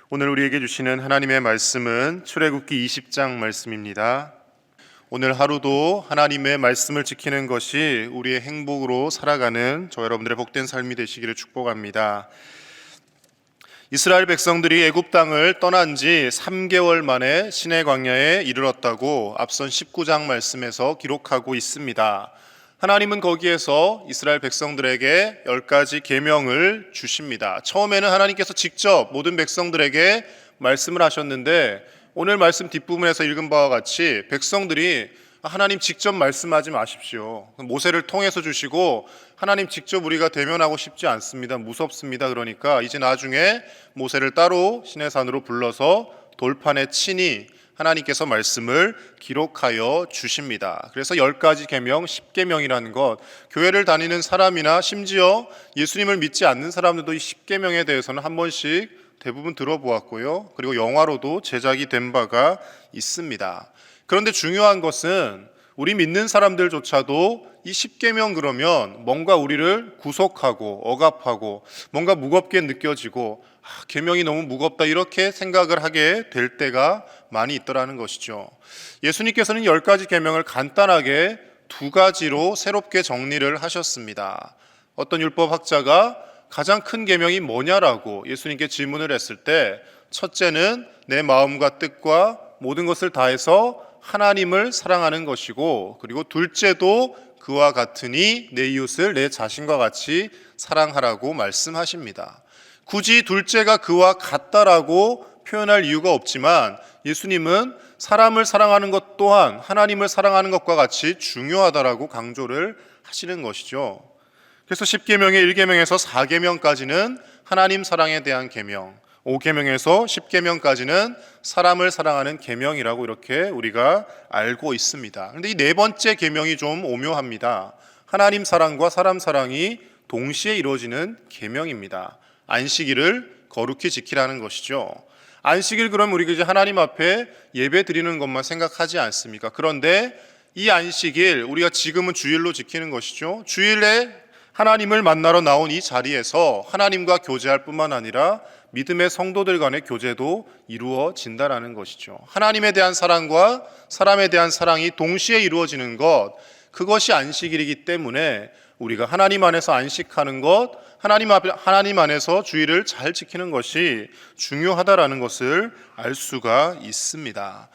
오늘 우리에게 주시는 하나님의 말씀은 출애굽기 20장 말씀입니다. 오늘 하루도 하나님의 말씀을 지키는 것이 우리의 행복으로 살아가는 저 여러분들의 복된 삶이 되시기를 축복합니다. 이스라엘 백성들이 애굽 땅을 떠난 지 3개월 만에 시내 광야에 이르렀다고 앞선 19장 말씀에서 기록하고 있습니다. 하나님은 거기에서 이스라엘 백성들에게 10가지 계명을 주십니다. 처음에는 하나님께서 직접 모든 백성들에게 말씀을 하셨는데 오늘 말씀 뒷부분에서 읽은 바와 같이 백성들이 하나님 직접 말씀하지 마십시오. 모세를 통해서 주시고 하나님 직접 우리가 대면하고 싶지 않습니다. 무섭습니다. 그러니까 이제 나중에 모세를 따로 시내산으로 불러서 돌판에 친히 하나님께서 말씀을 기록하여 주십니다. 그래서 10가지 계명, 10계명이라는 것, 교회를 다니는 사람이나 심지어 예수님을 믿지 않는 사람들도 이 10계명에 대해서는 한 번씩 대부분 들어보았고요. 그리고 영화로도 제작이 된 바가 있습니다. 그런데 중요한 것은 우리 믿는 사람들조차도 이 10계명 그러면 뭔가 우리를 구속하고 억압하고 뭔가 무겁게 느껴지고 계명이 너무 무겁다 이렇게 생각을 하게 될 때가 많이 있더라는 것이죠. 예수님께서는 10가지 계명을 간단하게 2가지로 새롭게 정리를 하셨습니다. 어떤 율법학자가 가장 큰 계명이 뭐냐라고 예수님께 질문을 했을 때 첫째는 내 마음과 뜻과 모든 것을 다해서 하나님을 사랑하는 것이고, 그리고 둘째도 그와 같으니 내 이웃을 내 자신과 같이 사랑하라고 말씀하십니다. 굳이 둘째가 그와 같다라고 표현할 이유가 없지만 예수님은 사람을 사랑하는 것 또한 하나님을 사랑하는 것과 같이 중요하다라고 강조를 하시는 것이죠. 그래서 10계명의 1계명에서 4계명까지는 하나님 사랑에 대한 계명, 5계명에서 10계명까지는 사람을 사랑하는 계명이라고 이렇게 우리가 알고 있습니다. 그런데 이 4번째 계명이 좀 오묘합니다. 하나님 사랑과 사람 사랑이 동시에 이루어지는 계명입니다. 안식일을 거룩히 지키라는 것이죠. 안식일 그럼 우리가 이제 하나님 앞에 예배 드리는 것만 생각하지 않습니까? 그런데 이 안식일 우리가 지금은 주일로 지키는 것이죠. 주일에 하나님을 만나러 나온 이 자리에서 하나님과 교제할 뿐만 아니라 믿음의 성도들 간의 교제도 이루어진다라는 것이죠. 하나님에 대한 사랑과 사람에 대한 사랑이 동시에 이루어지는 것, 그것이 안식일이기 때문에 우리가 하나님 안에서 안식하는 것, 하나님 안에서 주일을 잘 지키는 것이 중요하다라는 것을 알 수가 있습니다.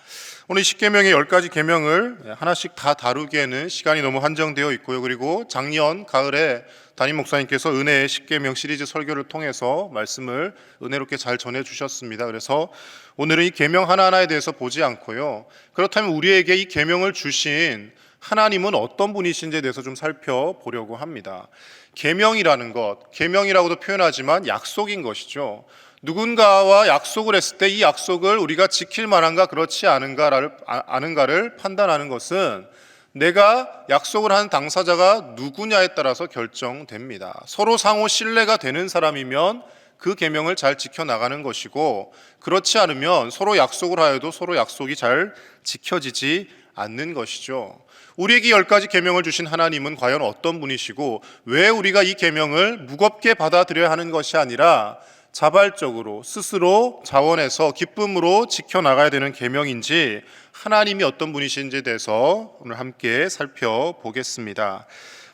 오늘 10계명의 10가지 계명을 하나씩 다 다루기에는 시간이 너무 한정되어 있고요. 그리고 작년 가을에 담임 목사님께서 은혜의 10계명 시리즈 설교를 통해서 말씀을 은혜롭게 잘 전해주셨습니다. 그래서 오늘은 이 계명 하나하나에 대해서 보지 않고요. 그렇다면 우리에게 이 계명을 주신 하나님은 어떤 분이신지에 대해서 좀 살펴보려고 합니다. 계명이라는 것, 계명이라고도 표현하지만 약속인 것이죠. 누군가와 약속을 했을 때 이 약속을 우리가 지킬 만한가 그렇지 않은가를 판단하는 것은 내가 약속을 한 당사자가 누구냐에 따라서 결정됩니다. 서로 상호 신뢰가 되는 사람이면 그 계명을 잘 지켜나가는 것이고, 그렇지 않으면 서로 약속을 하여도 서로 약속이 잘 지켜지지 않는 것이죠. 우리에게 10가지 계명을 주신 하나님은 과연 어떤 분이시고 왜 우리가 이 계명을 무겁게 받아들여야 하는 것이 아니라 자발적으로 스스로 자원해서 기쁨으로 지켜나가야 되는 계명인지, 하나님이 어떤 분이신지에 대해서 오늘 함께 살펴보겠습니다.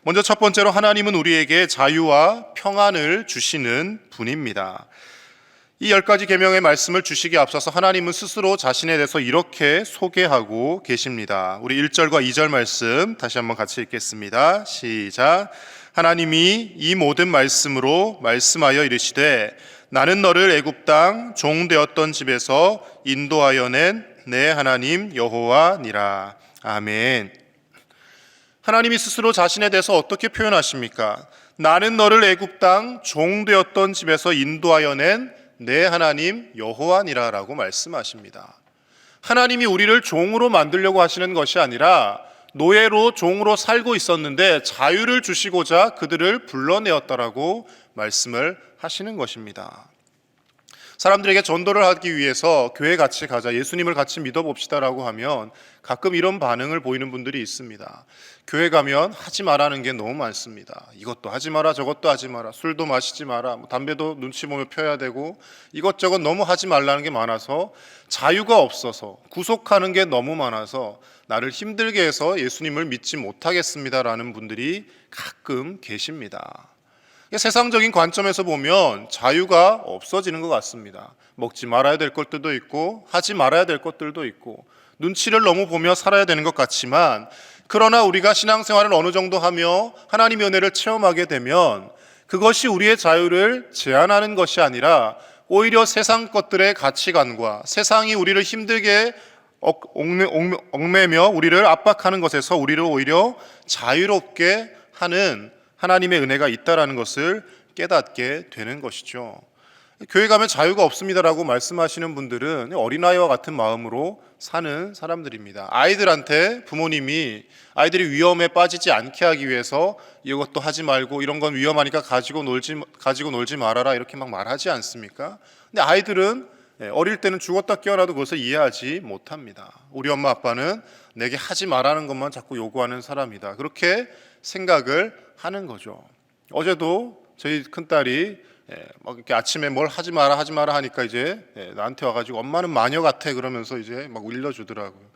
먼저 첫 번째로 하나님은 우리에게 자유와 평안을 주시는 분입니다. 이 10가지 계명의 말씀을 주시기에 앞서서 하나님은 스스로 자신에 대해서 이렇게 소개하고 계십니다. 우리 1절과 2절 말씀 다시 한번 같이 읽겠습니다. 시작. 하나님이 이 모든 말씀으로 말씀하여 이르시되 나는 너를 애굽 땅 종되었던 집에서 인도하여 낸 내 하나님 여호와니라. 아멘. 하나님이 스스로 자신에 대해서 어떻게 표현하십니까? 나는 너를 애굽 땅 종되었던 집에서 인도하여 낸 내 하나님 여호와니라라고 말씀하십니다. 하나님이 우리를 종으로 만들려고 하시는 것이 아니라 노예로 종으로 살고 있었는데 자유를 주시고자 그들을 불러내었다라고 말씀을 하시는 것입니다. 사람들에게 전도를 하기 위해서 교회 같이 가자, 예수님을 같이 믿어봅시다라고 하면 가끔 이런 반응을 보이는 분들이 있습니다. 교회 가면 하지 말라는 게 너무 많습니다. 이것도 하지 마라, 저것도 하지 마라, 술도 마시지 마라, 담배도 눈치 보며 펴야 되고 이것저것 너무 하지 말라는 게 많아서, 자유가 없어서, 구속하는 게 너무 많아서 나를 힘들게 해서 예수님을 믿지 못하겠습니다라는 분들이 가끔 계십니다. 세상적인 관점에서 보면 자유가 없어지는 것 같습니다. 먹지 말아야 될 것들도 있고 하지 말아야 될 것들도 있고 눈치를 너무 보며 살아야 되는 것 같지만, 그러나 우리가 신앙생활을 어느 정도 하며 하나님의 은혜를 체험하게 되면 그것이 우리의 자유를 제한하는 것이 아니라 오히려 세상 것들의 가치관과 세상이 우리를 힘들게 얽매며 우리를 압박하는 것에서 우리를 오히려 자유롭게 하는 하나님의 은혜가 있다라는 것을 깨닫게 되는 것이죠. 교회 가면 자유가 없습니다라고 말씀하시는 분들은 어린아이와 같은 마음으로 사는 사람들입니다. 아이들한테 부모님이 아이들이 위험에 빠지지 않게 하기 위해서 이것도 하지 말고 이런 건 위험하니까 가지고 놀지 말아라 이렇게 막 말하지 않습니까? 근데 아이들은 어릴 때는 죽었다 깨어나도 그것을 이해하지 못합니다. 우리 엄마 아빠는 내게 하지 말라는 것만 자꾸 요구하는 사람이다, 그렇게 생각을 하는 거죠. 어제도 저희 큰딸이 막 이렇게 아침에 뭘 하지 마라 하니까 이제 나한테 와가지고 엄마는 마녀 같아 그러면서 이제 막 울려주더라고요.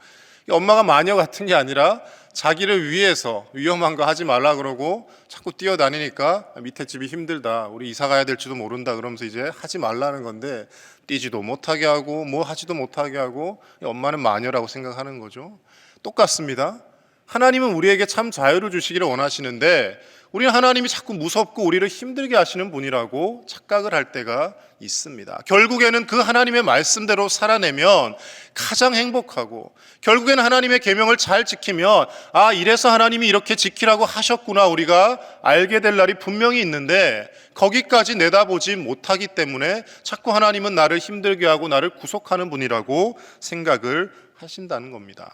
엄마가 마녀 같은 게 아니라 자기를 위해서 위험한 거 하지 말라 그러고 자꾸 뛰어다니니까 밑에 집이 힘들다, 우리 이사 가야 될지도 모른다 그러면서 이제 하지 말라는 건데, 뛰지도 못하게 하고 뭐 하지도 못하게 하고 엄마는 마녀라고 생각하는 거죠. 똑같습니다. 하나님은 우리에게 참 자유를 주시기를 원하시는데 우리는 하나님이 자꾸 무섭고 우리를 힘들게 하시는 분이라고 착각을 할 때가 있습니다. 결국에는 그 하나님의 말씀대로 살아내면 가장 행복하고, 결국에는 하나님의 계명을 잘 지키면 이래서 하나님이 이렇게 지키라고 하셨구나 우리가 알게 될 날이 분명히 있는데, 거기까지 내다보지 못하기 때문에 자꾸 하나님은 나를 힘들게 하고 나를 구속하는 분이라고 생각을 하신다는 겁니다.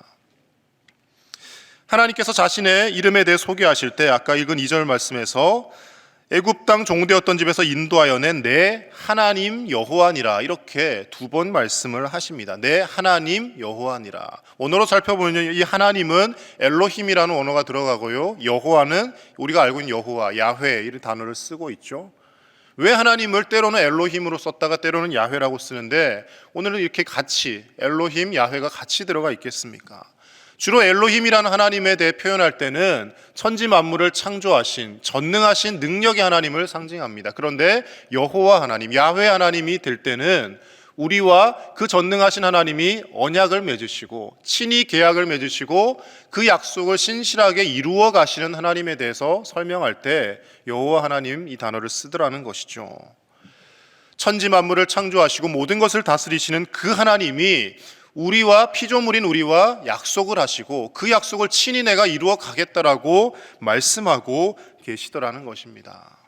하나님께서 자신의 이름에 대해 소개하실 때 아까 읽은 2절 말씀에서 애굽 땅 종되었던 집에서 인도하여 낸 내 하나님 여호와니라, 이렇게 2번 말씀을 하십니다. 내 하나님 여호와니라. 언어로 살펴보면 이 하나님은 엘로힘이라는 언어가 들어가고요, 여호와는 우리가 알고 있는 여호와, 야훼 이런 단어를 쓰고 있죠. 왜 하나님을 때로는 엘로힘으로 썼다가 때로는 야훼라고 쓰는데 오늘은 이렇게 같이 엘로힘, 야훼가 같이 들어가 있겠습니까? 주로 엘로힘이라는 하나님에 대해 표현할 때는 천지 만물을 창조하신 전능하신 능력의 하나님을 상징합니다. 그런데 여호와 하나님, 야훼 하나님이 될 때는 우리와 그 전능하신 하나님이 언약을 맺으시고 친히 계약을 맺으시고 그 약속을 신실하게 이루어 가시는 하나님에 대해서 설명할 때 여호와 하나님 이 단어를 쓰더라는 것이죠. 천지 만물을 창조하시고 모든 것을 다스리시는 그 하나님이 우리와 피조물인 우리와 약속을 하시고 그 약속을 친히 내가 이루어 가겠다라고 말씀하고 계시더라는 것입니다.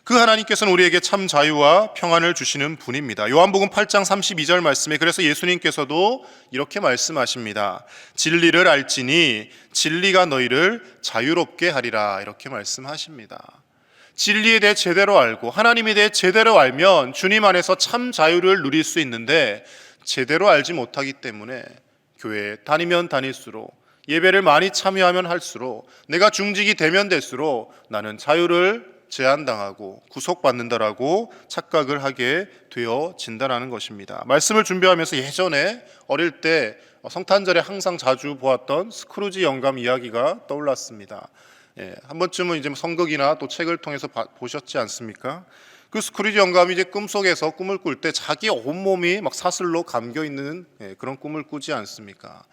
그 하나님께서는 우리에게 참 자유와 평안을 주시는 분입니다. 요한복음 8장 32절 말씀에 그래서 예수님께서도 이렇게 말씀하십니다. 진리를 알지니 진리가 너희를 자유롭게 하리라, 이렇게 말씀하십니다. 진리에 대해 제대로 알고 하나님에 대해 제대로 알면 주님 안에서 참 자유를 누릴 수 있는데, 제대로 알지 못하기 때문에 교회에 다니면 다닐수록, 예배를 많이 참여하면 할수록, 내가 중직이 되면 될수록 나는 자유를 제한당하고 구속받는다라고 착각을 하게 되어진다는 것입니다. 말씀을 준비하면서 예전에 어릴 때 성탄절에 항상 자주 보았던 스크루지 영감 이야기가 떠올랐습니다. 한 번쯤은 이제 선극이나 또 책을 통해서 보셨지 않습니까? 그 스크루지 영감이 이제 꿈속에서 꿈을 꿀 때 자기 온몸이 막 사슬로 감겨 있는 그런 꿈을 꾸지 않습니까?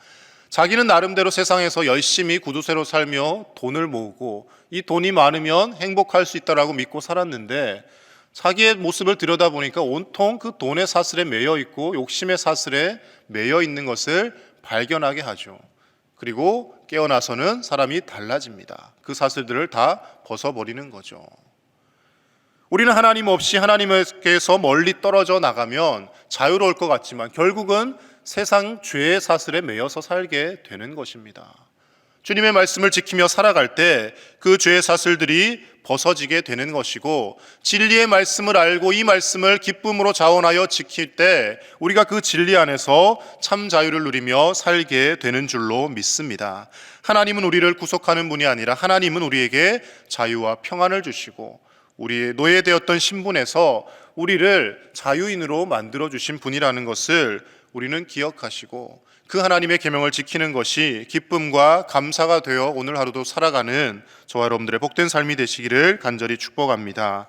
자기는 나름대로 세상에서 열심히 구두쇠로 살며 돈을 모으고 이 돈이 많으면 행복할 수 있다라고 믿고 살았는데, 자기의 모습을 들여다보니까 온통 그 돈의 사슬에 매여 있고 욕심의 사슬에 매여 있는 것을 발견하게 하죠. 그리고 깨어나서는 사람이 달라집니다. 그 사슬들을 다 벗어버리는 거죠. 우리는 하나님 없이 하나님께서 멀리 떨어져 나가면 자유로울 것 같지만 결국은 세상 죄의 사슬에 매여서 살게 되는 것입니다. 주님의 말씀을 지키며 살아갈 때 그 죄의 사슬들이 벗어지게 되는 것이고, 진리의 말씀을 알고 이 말씀을 기쁨으로 자원하여 지킬 때 우리가 그 진리 안에서 참 자유를 누리며 살게 되는 줄로 믿습니다. 하나님은 우리를 구속하는 분이 아니라 하나님은 우리에게 자유와 평안을 주시고 우리의 노예되었던 신분에서 우리를 자유인으로 만들어 주신 분이라는 것을 우리는 기억하시고, 그 하나님의 계명을 지키는 것이 기쁨과 감사가 되어 오늘 하루도 살아가는 저와 여러분들의 복된 삶이 되시기를 간절히 축복합니다.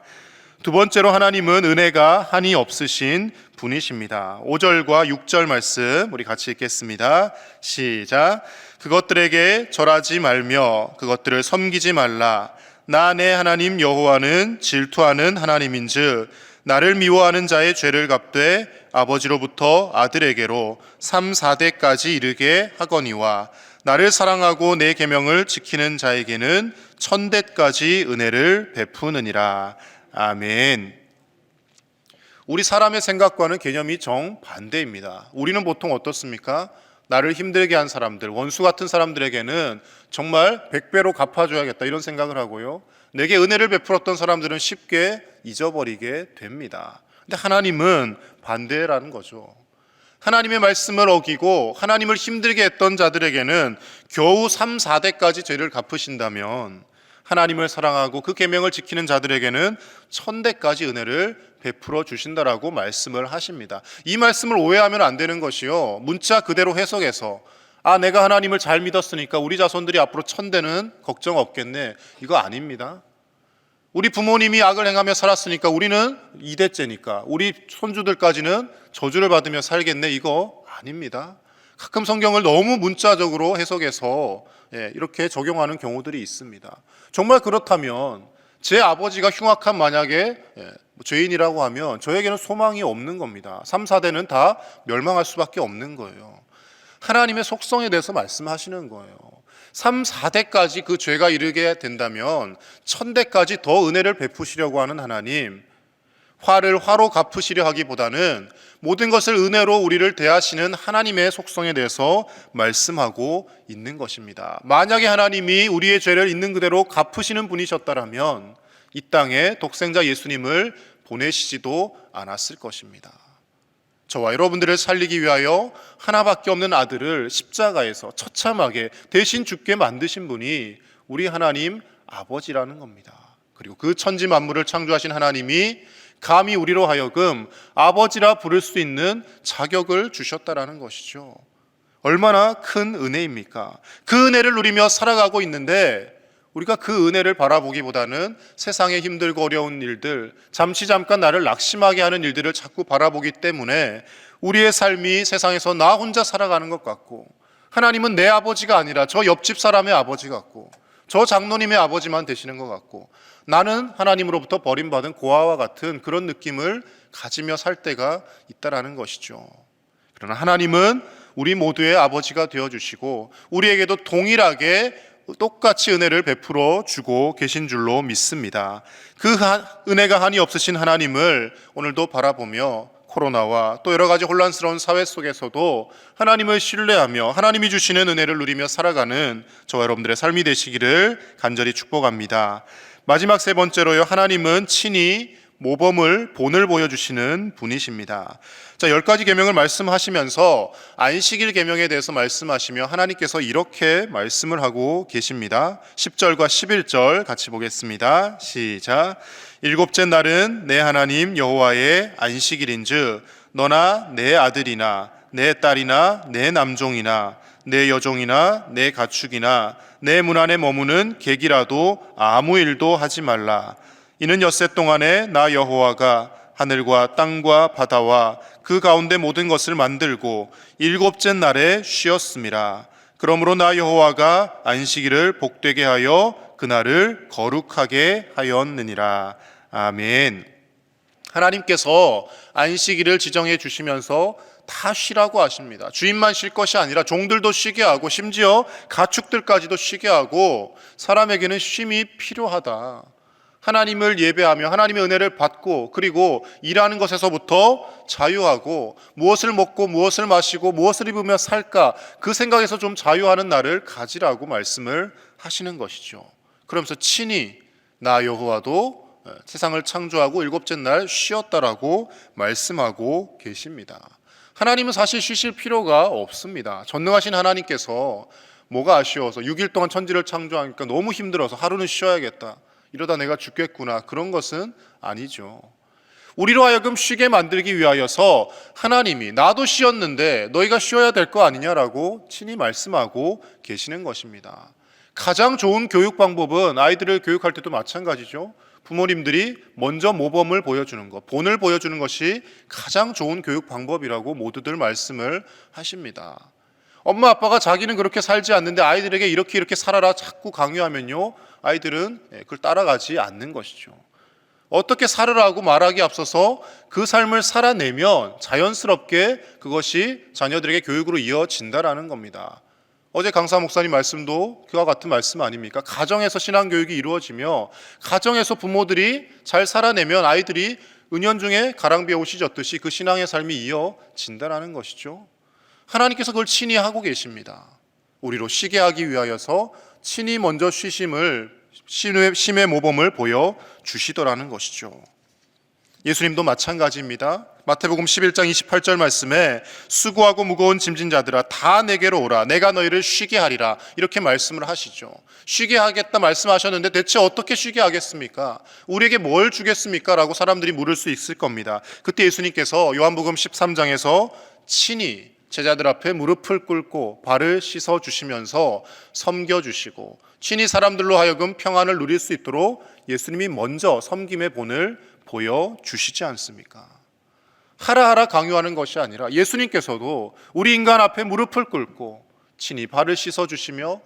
두 번째로, 하나님은 은혜가 한이 없으신 분이십니다. 5절과 6절 말씀 우리 같이 읽겠습니다. 시작. 그것들에게 절하지 말며 그것들을 섬기지 말라. 나 내 하나님 여호와는 질투하는 하나님인즉 나를 미워하는 자의 죄를 갚되 아버지로부터 아들에게로 3, 4대까지 이르게 하거니와 나를 사랑하고 내 계명을 지키는 자에게는 1000대까지 은혜를 베푸느니라. 아멘. 우리 사람의 생각과는 개념이 정반대입니다. 우리는 보통 어떻습니까? 나를 힘들게 한 사람들, 원수 같은 사람들에게는 정말 100배로 갚아줘야겠다 이런 생각을 하고요, 내게 은혜를 베풀었던 사람들은 쉽게 잊어버리게 됩니다. 근데 하나님은 반대라는 거죠. 하나님의 말씀을 어기고 하나님을 힘들게 했던 자들에게는 겨우 3, 4대까지 죄를 갚으신다면, 하나님을 사랑하고 그 계명을 지키는 자들에게는 1000대까지 은혜를 베풀어 주신다라고 말씀을 하십니다. 이 말씀을 오해하면 안 되는 것이요, 문자 그대로 해석해서 내가 하나님을 잘 믿었으니까 우리 자손들이 앞으로 1000대는 걱정 없겠네, 이거 아닙니다. 우리 부모님이 악을 행하며 살았으니까 우리는 2대째니까 우리 손주들까지는 저주를 받으며 살겠네, 이거 아닙니다. 가끔 성경을 너무 문자적으로 해석해서 이렇게 적용하는 경우들이 있습니다. 정말 그렇다면 제 아버지가 흉악한 만약에 죄인이라고 하면 저에게는 소망이 없는 겁니다. 3, 4대는 다 멸망할 수밖에 없는 거예요. 하나님의 속성에 대해서 말씀하시는 거예요. 3, 4대까지 그 죄가 이르게 된다면 1000대까지 더 은혜를 베푸시려고 하는 하나님, 화를 화로 갚으시려 하기보다는 모든 것을 은혜로 우리를 대하시는 하나님의 속성에 대해서 말씀하고 있는 것입니다. 만약에 하나님이 우리의 죄를 있는 그대로 갚으시는 분이셨다면 이 땅에 독생자 예수님을 보내시지도 않았을 것입니다. 저와 여러분들을 살리기 위하여 하나밖에 없는 아들을 십자가에서 처참하게 대신 죽게 만드신 분이 우리 하나님 아버지라는 겁니다. 그리고 그 천지 만물을 창조하신 하나님이 감히 우리로 하여금 아버지라 부를 수 있는 자격을 주셨다라는 것이죠. 얼마나 큰 은혜입니까? 그 은혜를 누리며 살아가고 있는데 우리가 그 은혜를 바라보기보다는 세상의 힘들고 어려운 일들, 잠깐 나를 낙심하게 하는 일들을 자꾸 바라보기 때문에 우리의 삶이 세상에서 나 혼자 살아가는 것 같고, 하나님은 내 아버지가 아니라 저 옆집 사람의 아버지 같고, 저 장로님의 아버지만 되시는 것 같고, 나는 하나님으로부터 버림받은 고아와 같은 그런 느낌을 가지며 살 때가 있다라는 것이죠. 그러나 하나님은 우리 모두의 아버지가 되어주시고 우리에게도 동일하게 똑같이 은혜를 베풀어 주고 계신 줄로 믿습니다. 그 은혜가 한이 없으신 하나님을 오늘도 바라보며 코로나와 또 여러 가지 혼란스러운 사회 속에서도 하나님을 신뢰하며 하나님이 주시는 은혜를 누리며 살아가는 저와 여러분들의 삶이 되시기를 간절히 축복합니다. 마지막 세 번째로요, 하나님은 친히 모범을 본을 보여주시는 분이십니다. 자, 10가지 계명을 말씀하시면서 안식일 계명에 대해서 말씀하시며 하나님께서 이렇게 말씀을 하고 계십니다. 10절과 11절 같이 보겠습니다. 시작. 일곱째 날은 내 하나님 여호와의 안식일인즉 너나 내 아들이나 내 딸이나 내 남종이나 내 여종이나 내 가축이나 내 문 안에 머무는 객이라도 아무 일도 하지 말라. 이는 엿새 동안에 나 여호와가 하늘과 땅과 바다와 그 가운데 모든 것을 만들고 일곱째 날에 쉬었음이라. 그러므로 나 여호와가 안식일을 복되게 하여 그날을 거룩하게 하였느니라. 아멘. 하나님께서 안식일을 지정해 주시면서 다 쉬라고 하십니다. 주인만 쉴 것이 아니라 종들도 쉬게 하고 심지어 가축들까지도 쉬게 하고 사람에게는 쉼이 필요하다. 하나님을 예배하며 하나님의 은혜를 받고 그리고 일하는 것에서부터 자유하고 무엇을 먹고 무엇을 마시고 무엇을 입으며 살까 그 생각에서 좀 자유하는 날을 가지라고 말씀을 하시는 것이죠. 그러면서 친히 나 여호와도 세상을 창조하고 일곱째 날 쉬었다라고 말씀하고 계십니다. 하나님은 사실 쉬실 필요가 없습니다. 전능하신 하나님께서 뭐가 아쉬워서 6일 동안 천지를 창조하니까 너무 힘들어서 하루는 쉬어야겠다, 이러다 내가 죽겠구나, 그런 것은 아니죠. 우리로 하여금 쉬게 만들기 위하여서 하나님이 나도 쉬었는데 너희가 쉬어야 될 거 아니냐라고 친히 말씀하고 계시는 것입니다. 가장 좋은 교육 방법은 아이들을 교육할 때도 마찬가지죠. 부모님들이 먼저 모범을 보여주는 것, 본을 보여주는 것이 가장 좋은 교육 방법이라고 모두들 말씀을 하십니다. 엄마 아빠가 자기는 그렇게 살지 않는데 아이들에게 이렇게 살아라 자꾸 강요하면요, 아이들은 그걸 따라가지 않는 것이죠. 어떻게 살으라고 말하기 앞서서 그 삶을 살아내면 자연스럽게 그것이 자녀들에게 교육으로 이어진다라는 겁니다. 어제 강사 목사님 말씀도 그와 같은 말씀 아닙니까? 가정에서 신앙교육이 이루어지며 가정에서 부모들이 잘 살아내면 아이들이 은연중에 가랑비에 옷이 젖듯이 그 신앙의 삶이 이어진다라는 것이죠. 하나님께서 그걸 친히 하고 계십니다. 우리로 쉬게 하기 위하여서 친히 먼저 쉼의 모범을 보여주시더라는 것이죠. 예수님도 마찬가지입니다. 마태복음 11장 28절 말씀에 수고하고 무거운 짐진 자들아 다 내게로 오라 내가 너희를 쉬게 하리라, 이렇게 말씀을 하시죠. 쉬게 하겠다 말씀하셨는데 대체 어떻게 쉬게 하겠습니까? 우리에게 뭘 주겠습니까? 라고 사람들이 물을 수 있을 겁니다. 그때 예수님께서 요한복음 13장에서 친히 제자들 앞에 무릎을 꿇고 발을 씻어 주시면서 섬겨 주시고 친히 사람들로 하여금 평안을 누릴 수 있도록 예수님이 먼저 섬김의 본을 보여주시지 않습니까? 하라 강요하는 것이 아니라 예수님께서도 우리 인간 앞에 무릎을 꿇고 친히 발을 씻어주시며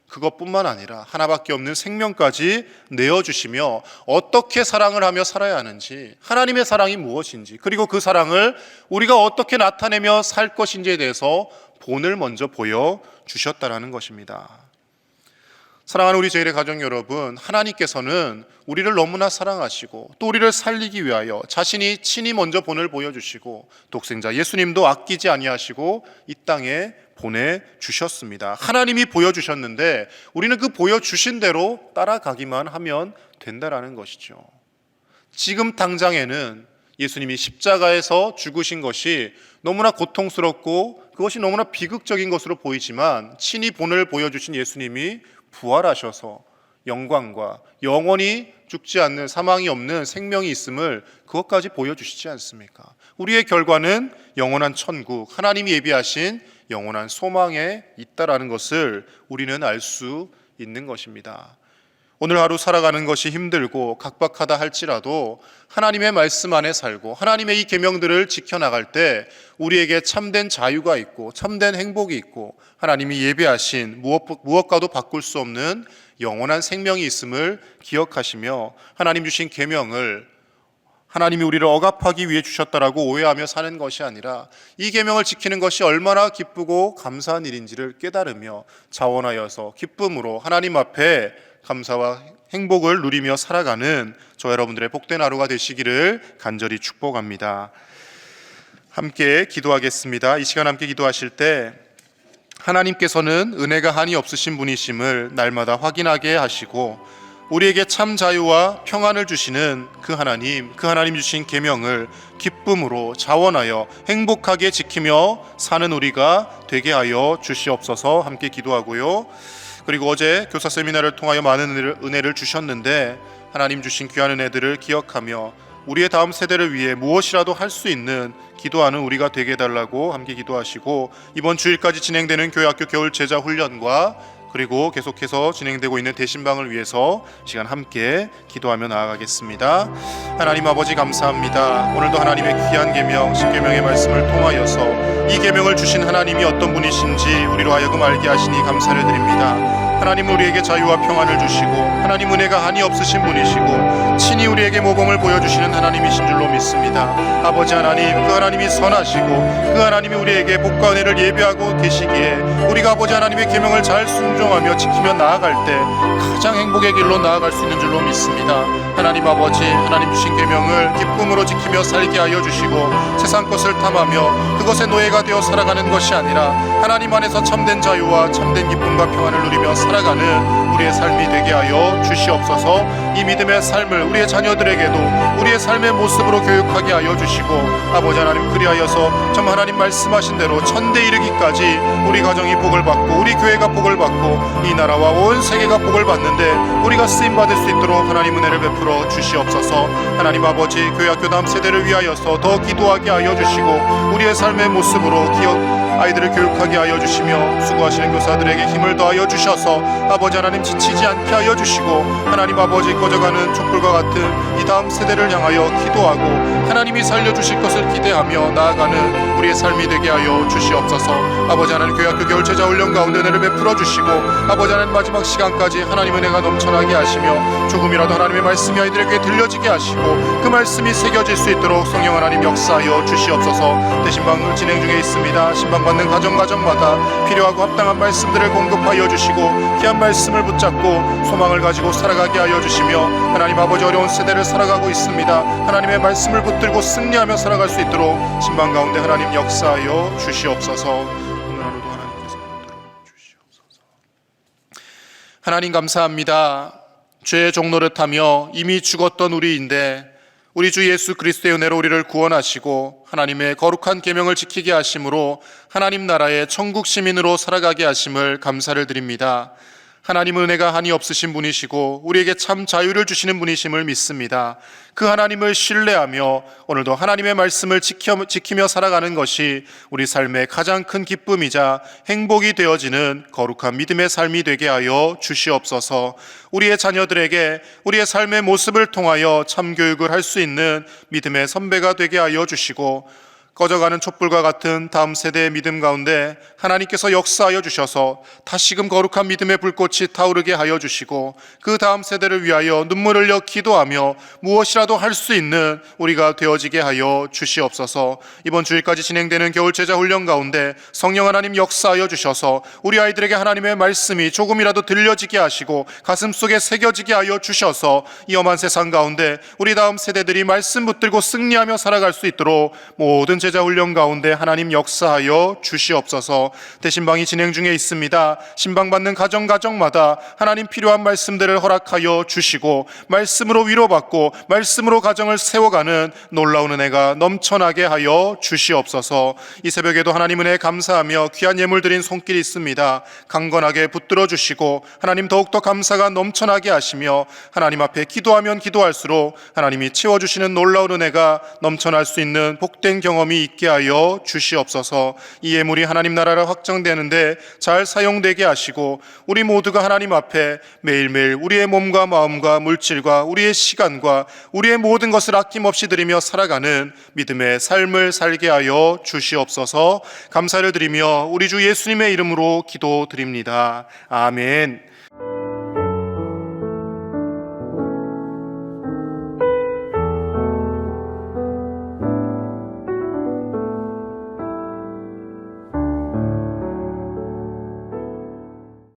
그것뿐만 아니라 하나밖에 없는 생명까지 내어주시며 어떻게 사랑을 하며 살아야 하는지, 하나님의 사랑이 무엇인지, 그리고 그 사랑을 우리가 어떻게 나타내며 살 것인지에 대해서 본을 먼저 보여주셨다라는 것입니다. 사랑하는 우리 제일의 가족 여러분, 하나님께서는 우리를 너무나 사랑하시고 또 우리를 살리기 위하여 자신이 친히 먼저 본을 보여주시고 독생자 예수님도 아끼지 아니하시고 이 땅에 보내주셨습니다. 하나님이 보여주셨는데 우리는 그 보여주신 대로 따라가기만 하면 된다라는 것이죠. 지금 당장에는 예수님이 십자가에서 죽으신 것이 너무나 고통스럽고 그것이 너무나 비극적인 것으로 보이지만 친히 본을 보여주신 예수님이 부활하셔서 영광과 영원히 죽지 않는 사망이 없는 생명이 있음을 그것까지 보여주시지 않습니까? 우리의 결과는 영원한 천국, 하나님이 예비하신 영원한 소망에 있다라는 것을 우리는 알 수 있는 것입니다. 오늘 하루 살아가는 것이 힘들고 각박하다 할지라도 하나님의 말씀 안에 살고 하나님의 이 계명들을 지켜나갈 때 우리에게 참된 자유가 있고 참된 행복이 있고 하나님이 예비하신 무엇과도 바꿀 수 없는 영원한 생명이 있음을 기억하시며 하나님 주신 계명을 하나님이 우리를 억압하기 위해 주셨다라고 오해하며 사는 것이 아니라 이 계명을 지키는 것이 얼마나 기쁘고 감사한 일인지를 깨달으며 자원하여서 기쁨으로 하나님 앞에 감사와 행복을 누리며 살아가는 저 여러분들의 복된 하루가 되시기를 간절히 축복합니다. 함께 기도하겠습니다. 이 시간 함께 기도하실 때 하나님께서는 은혜가 한이 없으신 분이심을 날마다 확인하게 하시고 우리에게 참 자유와 평안을 주시는 그 하나님 주신 계명을 기쁨으로 자원하여 행복하게 지키며 사는 우리가 되게 하여 주시옵소서. 함께 기도하고요. 그리고 어제 교사 세미나를 통하여 많은 은혜를 주셨는데 하나님 주신 귀한 은혜들을 기억하며 우리의 다음 세대를 위해 무엇이라도 할 수 있는 기도하는 우리가 되게 해달라고 함께 기도하시고 이번 주일까지 진행되는 교회학교 겨울 제자 훈련과 그리고 계속해서 진행되고 있는 대신방을 위해서 시간 함께 기도하며 나아가겠습니다. 하나님 아버지 감사합니다. 오늘도 하나님의 귀한 계명 십계명의 말씀을 통하여서 이 계명을 주신 하나님이 어떤 분이신지 우리로 하여금 알게 하시니 감사를 드립니다. 하나님 우리에게 자유와 평안을 주시고 하나님 은혜가 한이 없으신 분이시고 친히 우리에게 모범을 보여주시는 하나님이신 줄로 믿습니다. 아버지 하나님, 그 하나님이 선하시고 그 하나님이 우리에게 복과 은혜를 예비하고 계시기에 우리가 아버지 하나님의 계명을 잘 순종하며 지키며 나아갈 때 가장 행복의 길로 나아갈 수 있는 줄로 믿습니다. 하나님 아버지, 하나님 주신 계명을 기쁨으로 지키며 살게 하여 주시고 세상 것을 탐하며 그것의 노예가 되어 살아가는 것이 아니라 하나님 안에서 참된 자유와 참된 기쁨과 평안을 누리며 살아가는 우리의 삶이 되게 하여 주시옵소서. 이 믿음의 삶을 우리의 자녀들에게도 우리의 삶의 모습으로 교육하게 하여 주시고 아버지 하나님, 그리하여서 정 하나님 말씀하신 대로 천대 이르기까지 우리 가정이 복을 받고 우리 교회가 복을 받고 이 나라와 온 세계가 복을 받는데 우리가 쓰임받을 수 있도록 하나님 은혜를 베풀어 주시옵소서. 하나님 아버지, 교회학교 다음 세대를 위하여서 더 기도하게 하여 주시고 우리의 삶의 모습으로 아이들을 교육하게 하여 주시며 수고하시는 교사들에게 힘을 더하여 주셔서 아버지 하나님 지치지 않게 하여 주시고 하나님 아버지, 꺼져가는 촛불과 같은 이 다음 세대를 향하여 기도하고 하나님이 살려주실 것을 기대하며 나아가는 우리의 삶이 되게 하여 주시옵소서. 아버지 하나님, 교회학교 겨울제자 훈련 가운데 은혜를 베풀어 주시고 아버지 하나님 마지막 시간까지 하나님 은혜가 넘쳐나게 하시며 조금이라도 하나님의 말씀이 아이들에게 들려지게 하시고 그 말씀이 새겨질 수 있도록 성령 하나님 역사하여 주시옵소서. 대신방을 진행 중에 있습니다. 신방받는 가정마다 필요하고 합당한 말씀들을 공급하여 주시고 귀한 말씀을 붙잡고 소망을 가지고 살아가게 하여 주시며 하나님 아버지, 어려운 세대를 살아가고 있습니다. 하나님의 말씀을 붙들고 승리하며 살아갈 수 있도록 신방 가운데 하나님 역사하여 주시옵소서. 오늘 하루도 하나님께서 붙들어 주시옵소서. 하나님 감사합니다. 죄의 종노릇하며 이미 죽었던 우리인데 우리 주 예수 그리스도의 은혜로 우리를 구원하시고 하나님의 거룩한 계명을 지키게 하심으로 하나님 나라의 천국 시민으로 살아가게 하심을 감사를 드립니다. 하나님 은혜가 한이 없으신 분이시고 우리에게 참 자유를 주시는 분이심을 믿습니다. 그 하나님을 신뢰하며 오늘도 하나님의 말씀을 지키며 살아가는 것이 우리 삶의 가장 큰 기쁨이자 행복이 되어지는 거룩한 믿음의 삶이 되게 하여 주시옵소서. 우리의 자녀들에게 우리의 삶의 모습을 통하여 참교육을 할 수 있는 믿음의 선배가 되게 하여 주시고 꺼져가는 촛불과 같은 다음 세대의 믿음 가운데 하나님께서 역사하여 주셔서 다시금 거룩한 믿음의 불꽃이 타오르게 하여 주시고 그 다음 세대를 위하여 눈물을 흘려 기도하며 무엇이라도 할 수 있는 우리가 되어지게 하여 주시옵소서. 이번 주일까지 진행되는 겨울제자 훈련 가운데 성령 하나님 역사하여 주셔서 우리 아이들에게 하나님의 말씀이 조금이라도 들려지게 하시고 가슴속에 새겨지게 하여 주셔서 이 험한 세상 가운데 우리 다음 세대들이 말씀 붙들고 승리하며 살아갈 수 있도록 모든 제자 훈련 가운데 하나님 역사하여 주시옵소서. 대신방이 진행 중에 있습니다. 신방받는 가정마다 하나님 필요한 말씀들을 허락하여 주시고 말씀으로 위로받고 말씀으로 가정을 세워가는 놀라운 은혜가 넘쳐나게 하여 주시옵소서. 이 새벽에도 하나님 은혜에 감사하며 귀한 예물 드린 손길이 있습니다. 강건하게 붙들어 주시고 하나님 더욱더 감사가 넘쳐나게 하시며 하나님 앞에 기도하면 기도할수록 하나님이 채워주시는 놀라운 은혜가 넘쳐날 수 있는 복된 경험이 있게 하여 주시옵소서. 이 예물이 하나님 나라를 확정되는데 잘 사용되게 하시고 우리 모두가 하나님 앞에 매일매일 우리의 몸과 마음과 물질과 우리의 시간과 우리의 모든 것을 아낌없이 드리며 살아가는 믿음의 삶을 살게 하여 주시옵소서. 감사를 드리며 우리 주 예수님의 이름으로 기도드립니다. 아멘.